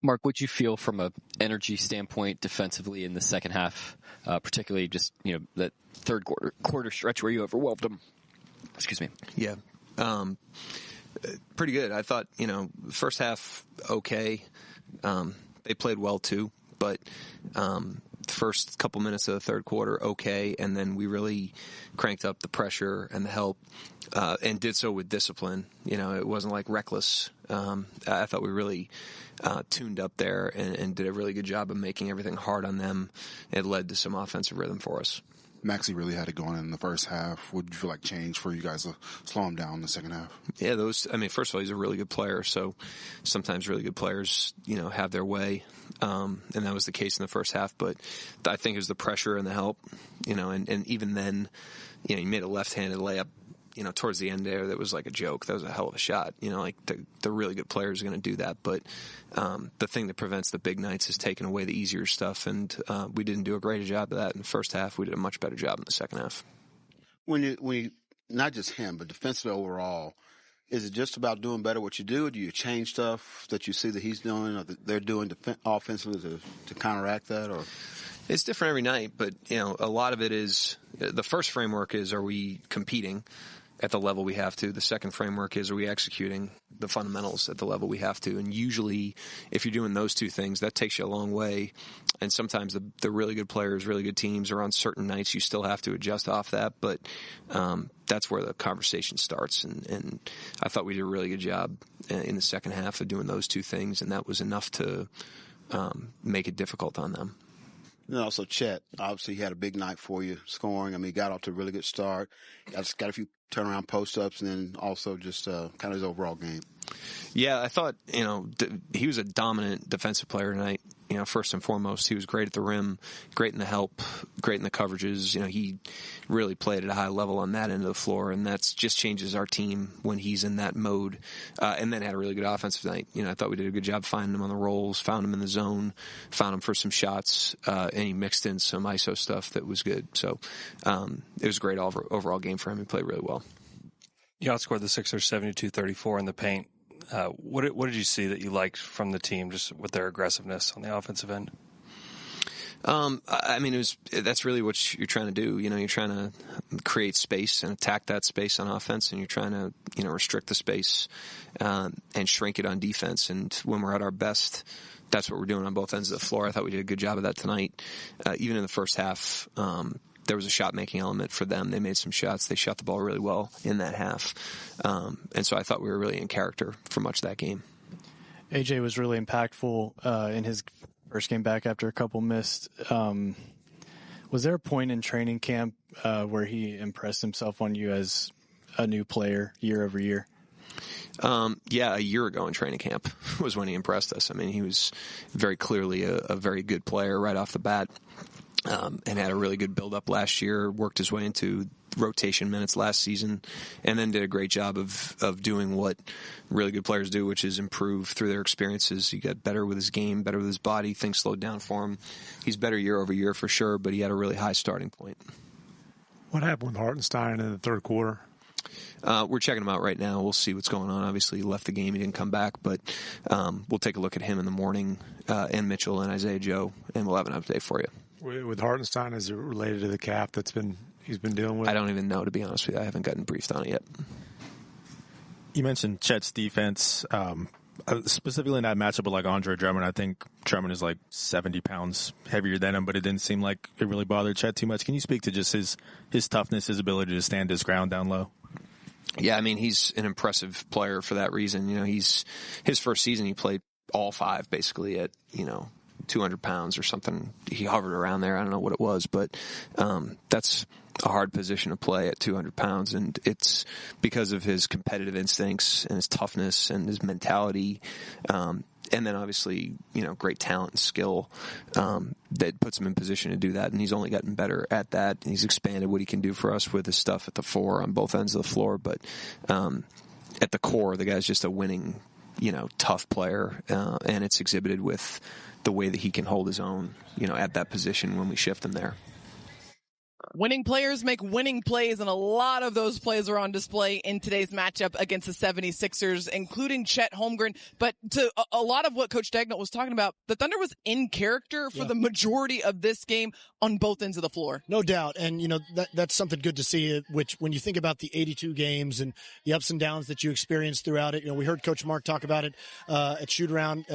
Mark, what'd you feel from a energy standpoint defensively in the second half, particularly just, that third quarter stretch where you overwhelmed them? Excuse me. Yeah. Pretty good. I thought, first half, okay. They played well too, but the first couple minutes of the third quarter, okay. And then we really cranked up the pressure and the help, and did so with discipline. It wasn't like reckless. I thought we really tuned up there and did a really good job of making everything hard on them. It led to some offensive rhythm for us. Maxey really had it going in the first half. What did you feel like changed for you guys to slow him down in the second half? Yeah, first of all, he's a really good player, so sometimes really good players, have their way. And that was the case in the first half, but I think it was the pressure and the help, and even then, he made a left-handed layup, towards the end there that was like a joke. That was a hell of a shot. The really good players are going to do that, but the thing that prevents the big nights is taking away the easier stuff, and we didn't do a great job of that in the first half. We did a much better job in the second half. When you not just him, but defensively overall, is it just about doing better what you do, or do you change stuff that you see that he's doing or that they're doing offensively to counteract that? Or it's different every night, but a lot of it is the first framework is, are we competing at the level we have to? The second framework is, are we executing the fundamentals at the level we have to? And usually, if you're doing those two things, that takes you a long way. And sometimes the really good players, really good teams, are on certain nights you still have to adjust off that. But that's where the conversation starts. And I thought we did a really good job in the second half of doing those two things, and that was enough to make it difficult on them. And also, Chet, obviously, he had a big night for you scoring. He got off to a really good start. Got a few turnaround post-ups, and then also just kind of his overall game. Yeah, I thought, he was a dominant defensive player tonight. First and foremost, he was great at the rim, great in the help, great in the coverages. He really played at a high level on that end of the floor, and that just changes our team when he's in that mode. And then had a really good offensive night. I thought we did a good job finding him on the rolls, found him in the zone, found him for some shots, and he mixed in some ISO stuff that was good. So it was a great overall game for him. He played really well. You outscored the Sixers 72-34 in the paint. What did you see that you liked from the team, just with their aggressiveness on the offensive end? That's really what you're trying to do. You're trying to create space and attack that space on offense, and you're trying to, restrict the space and shrink it on defense. And when we're at our best, that's what we're doing on both ends of the floor. I thought we did a good job of that tonight. Even in the first half, there was a shot-making element for them. They made some shots. They shot the ball really well in that half. And so I thought we were really in character for much of that game. AJ was really impactful in his first game back after a couple missed. Was there a point in training camp where he impressed himself on you as a new player year over year? A year ago in training camp was when he impressed us. He was very clearly a very good player right off the bat. And had a really good build-up last year, worked his way into rotation minutes last season, and then did a great job of doing what really good players do, which is improve through their experiences. He got better with his game, better with his body. Things slowed down for him. He's better year over year for sure, but he had a really high starting point. What happened with Hartenstein in the third quarter? We're checking him out right now. We'll see what's going on. Obviously, he left the game. He didn't come back, but we'll take a look at him in the morning, and Mitchell and Isaiah Joe, and we'll have an update for you. With Hartenstein, is it related to the calf he's been dealing with? I don't even know, to be honest with you. I haven't gotten briefed on it yet. You mentioned Chet's defense, specifically in that matchup with Andre Drummond. I think Drummond is 70 pounds heavier than him, but it didn't seem like it really bothered Chet too much. Can you speak to just his toughness, his ability to stand his ground down low? Yeah, he's an impressive player for that reason. His first season he played all five basically at 200 pounds or something. He hovered around there. I don't know what it was, but that's a hard position to play at 200 pounds, and it's because of his competitive instincts and his toughness and his mentality, and then obviously great talent and skill that puts him in position to do that, and he's only gotten better at that. He's expanded what he can do for us with his stuff at the four on both ends of the floor, but at the core, the guy's just a winning, tough player, and it's exhibited with the way that he can hold his own, at that position when we shift him there. Winning players make winning plays, and a lot of those plays are on display in today's matchup against the 76ers, including Chet Holmgren. But to a lot of what Coach Daigneault was talking about, the Thunder was in character for the majority of this game on both ends of the floor. No doubt. And, that's something good to see, which when you think about the 82 games and the ups and downs that you experienced throughout it, we heard Coach Mark talk about it at shoot-around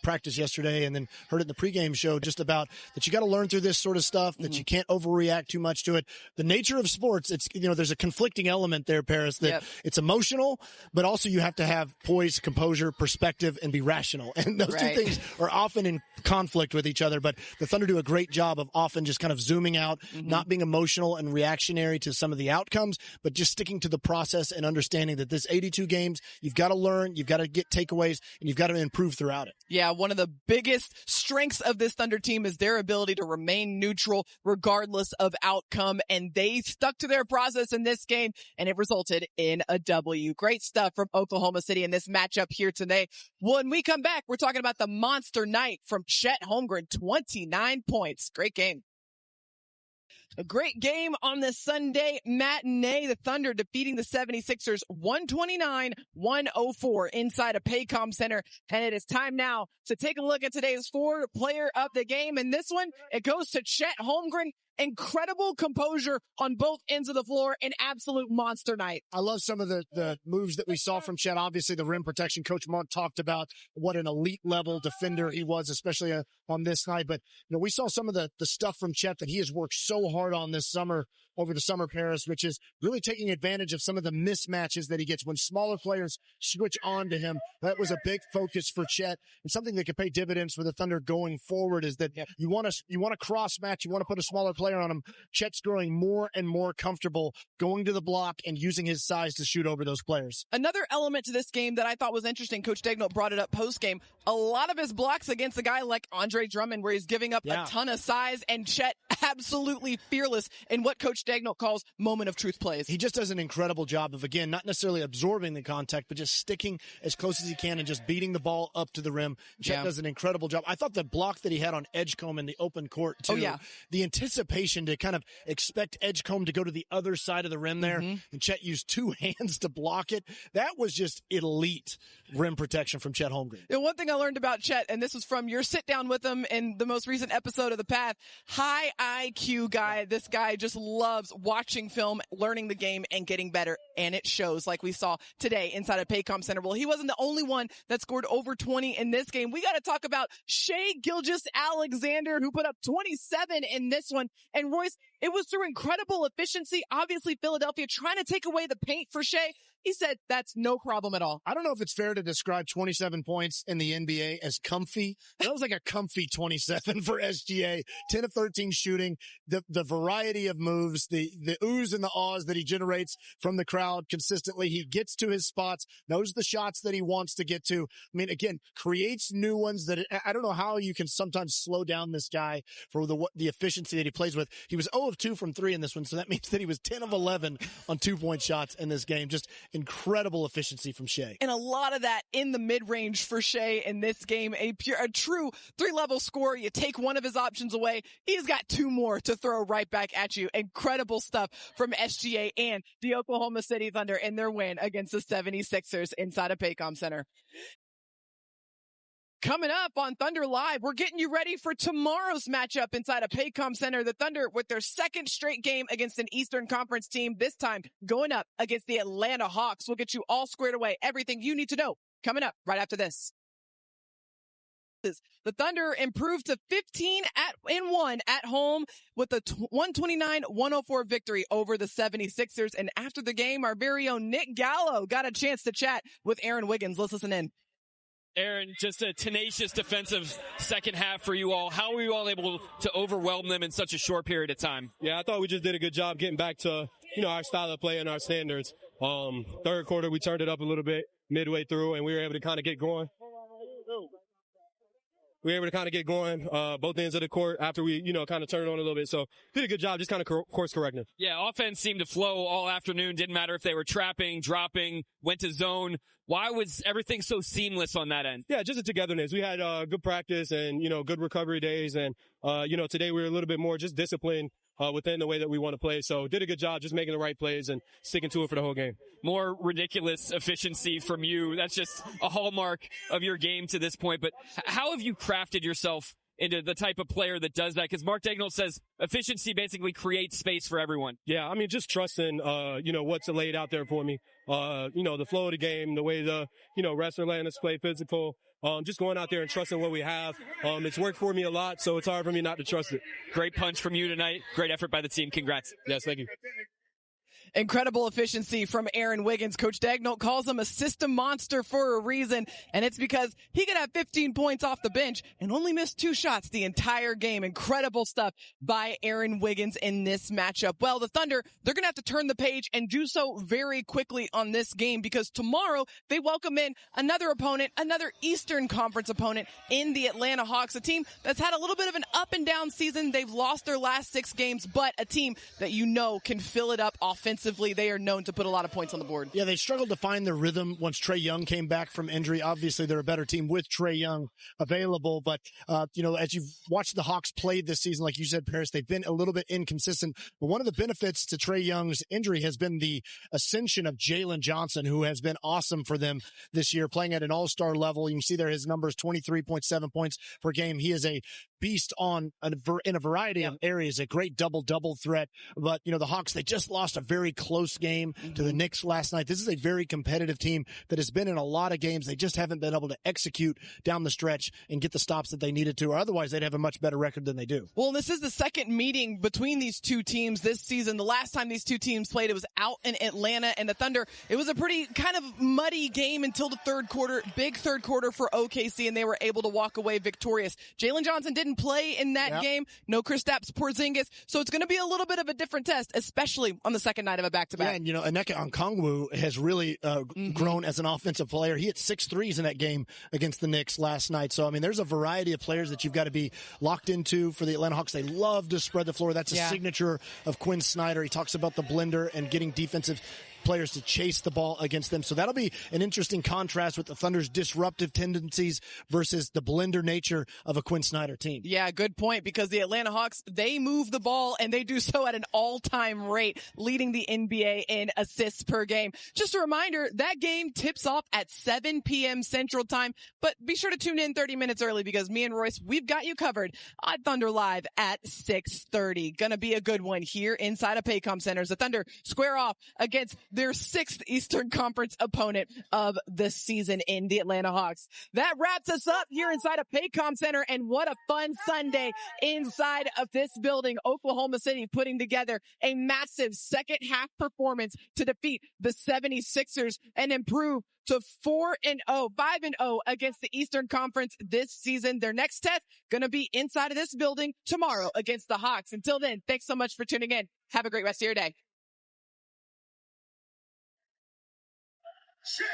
practice yesterday, and then heard it in the pregame show just about that you got to learn through this sort of stuff, that you can't overreact too much to it. The nature of sports, it's, there's a conflicting element there, Paris, that it's emotional, but also you have to have poise, composure, perspective, and be rational. And those two things are often in conflict with each other, but the Thunder do a great job of often just kind of zooming out, not being emotional and reactionary to some of the outcomes, but just sticking to the process and understanding that this 82 games, you've got to learn, you've got to get takeaways, and you've got to improve throughout it. Yeah, one of the biggest strengths of this Thunder team is their ability to remain neutral regardless of outcome, and they stuck to their process in this game, and it resulted in a W. Great stuff from Oklahoma City in this matchup here today. When we come back, we're talking about the monster night from Chet Holmgren, 29 points. Great game. A great game on this Sunday matinee. The Thunder defeating the 76ers 129-104 inside of Paycom Center. And it is time now to take a look at today's player of the game. And this one, it goes to Chet Holmgren. Incredible composure on both ends of the floor. An absolute monster night. I love some of the moves that we saw from Chet. Obviously, the rim protection. Coach Monk talked about what an elite level defender he was, especially on this night. But, we saw some of the stuff from Chet that he has worked so hard on this summer, over the summer, Paris, which is really taking advantage of some of the mismatches that he gets when smaller players switch on to him. That was a big focus for Chet, and something that could pay dividends for the Thunder going forward is that you want to cross match, you want to put a smaller player on him. Chet's growing more and more comfortable going to the block and using his size to shoot over those players. Another element to this game that I thought was interesting, Coach Daigneault brought it up post-game, a lot of his blocks against a guy like Andre Drummond, where he's giving up a ton of size, and Chet absolutely fearless in what Coach Daigneault calls moment of truth plays. He just does an incredible job of, again, not necessarily absorbing the contact, but just sticking as close as he can and just beating the ball up to the rim. Chet does an incredible job. I thought the block that he had on Edgecombe in the open court, too, the anticipation to kind of expect Edgecombe to go to the other side of the rim there, and Chet used two hands to block it. That was just elite rim protection from Chet Holmgren. And one thing I learned about Chet, and this was from your sit down with him in the most recent episode of The Path, high IQ guy. This guy just loves watching film, learning the game, and getting better. And it shows, like we saw today inside of Paycom Center. Well, he wasn't the only one that scored over 20 in this game. We got to talk about Shai Gilgeous-Alexander, who put up 27 in this one. And Royce, it was through incredible efficiency. Obviously, Philadelphia trying to take away the paint for Shai. He said that's no problem at all. I don't know if it's fair to describe 27 points in the NBA as comfy. That was like a comfy 27 for SGA. 10 of 13 shooting, the variety of moves, the oohs and the ahs that he generates from the crowd consistently. He gets to his spots, knows the shots that he wants to get to. I mean, again, creates new ones that I don't know how you can sometimes slow down this guy for the efficiency that he plays with. He was 0 of 2 from 3 in this one, so that means that he was 10 of 11 on 2-point shots in this game. Just incredible efficiency from Shai. And a lot of that in the mid-range for Shai in this game. A true 3-level scorer. You take one of his options away, he's got 2 more to throw right back at you. Incredible stuff from SGA and the Oklahoma City Thunder in their win against the 76ers inside of Paycom Center. Coming up on Thunder Live, we're getting you ready for tomorrow's matchup inside of Paycom Center. The Thunder with their second straight game against an Eastern Conference team, this time going up against the Atlanta Hawks. We'll get you all squared away. Everything you need to know coming up right after this. The Thunder improved to 15-1 at home with a 129-104 victory over the 76ers. And after the game, our very own Nick Gallo got a chance to chat with Aaron Wiggins. Let's listen in. Aaron, just a tenacious defensive second half for you all. How were you all able to overwhelm them in such a short period of time? Yeah, I thought we just did a good job getting back to, our style of play and our standards. Third quarter, we turned it up a little bit midway through, and we were able to kind of get going. Both ends of the court after we, kind of turned it on a little bit. So did a good job, just kind of course correcting. Yeah, offense seemed to flow all afternoon. Didn't matter if they were trapping, dropping, went to zone. Why was everything so seamless on that end? Yeah, just a togetherness. We had good practice and, good recovery days. And, today we were a little bit more just disciplined within the way that we want to play. So did a good job just making the right plays and sticking to it for the whole game. More ridiculous efficiency from you. That's just a hallmark of your game to this point. But how have you crafted yourself into the type of player that does that? Because Mark Daigneault says efficiency basically creates space for everyone. Yeah, I mean, just trusting, what's laid out there for me. The flow of the game, the way the, wrestler letting us play physical. Just going out there and trusting what we have. It's worked for me a lot, so it's hard for me not to trust it. Great punch from you tonight. Great effort by the team. Congrats. Yes, thank you. Incredible efficiency from Aaron Wiggins. Coach Daigneault calls him a system monster for a reason, and it's because he could have 15 points off the bench and only miss 2 shots the entire game. Incredible stuff by Aaron Wiggins in this matchup. Well, the Thunder, they're going to have to turn the page and do so very quickly on this game because tomorrow they welcome in another opponent, another Eastern Conference opponent in the Atlanta Hawks, a team that's had a little bit of an up and down season. They've lost their last 6 games, but a team that can fill it up offensively. They are known to put a lot of points on the board. Yeah, they struggled to find their rhythm once Trae Young came back from injury. Obviously, they're a better team with Trae Young available. But, as you've watched the Hawks play this season, like you said, Paris, they've been a little bit inconsistent. But one of the benefits to Trae Young's injury has been the ascension of Jalen Johnson, who has been awesome for them this year, playing at an all-star level. You can see there his numbers, 23.7 points per game. He is a beast in a variety of areas, a great double-double threat. But, the Hawks, they just lost a very close game to the Knicks last night. This is a very competitive team that has been in a lot of games. They just haven't been able to execute down the stretch and get the stops that they needed to, or otherwise they'd have a much better record than they do. Well, this is the second meeting between these two teams this season. The last time these two teams played, it was out in Atlanta, and the Thunder, it was a pretty kind of muddy game until the third quarter, big third quarter for OKC, and they were able to walk away victorious. Jalen Johnson didn't play in that game. No Kristaps Porzingis. So it's going to be a little bit of a different test, especially on the second night of a back-to-back. Yeah, and Onyeka Okongwu has really grown as an offensive player. He hit 6 threes in that game against the Knicks last night. So, there's a variety of players that you've got to be locked into for the Atlanta Hawks. They love to spread the floor. That's a signature of Quinn Snyder. He talks about the blender and getting defensive players to chase the ball against them. So that'll be an interesting contrast with the Thunder's disruptive tendencies versus the blender nature of a Quinn Snyder team. Yeah, good point, because the Atlanta Hawks, they move the ball and they do so at an all-time rate, leading the NBA in assists per game. Just a reminder, that game tips off at 7 p.m. Central Time, but be sure to tune in 30 minutes early because me and Royce, we've got you covered on Thunder Live at 6:30. Gonna be a good one here inside of Paycom Centers. The Thunder square off against their 6th Eastern Conference opponent of the season in the Atlanta Hawks. That wraps us up here inside of Paycom Center, and what a fun Sunday inside of this building. Oklahoma City putting together a massive second half performance to defeat the 76ers and improve to 5-0 against the Eastern Conference this season. Their next test going to be inside of this building tomorrow against the Hawks. Until then, thanks so much for tuning in. Have a great rest of your day. Shit!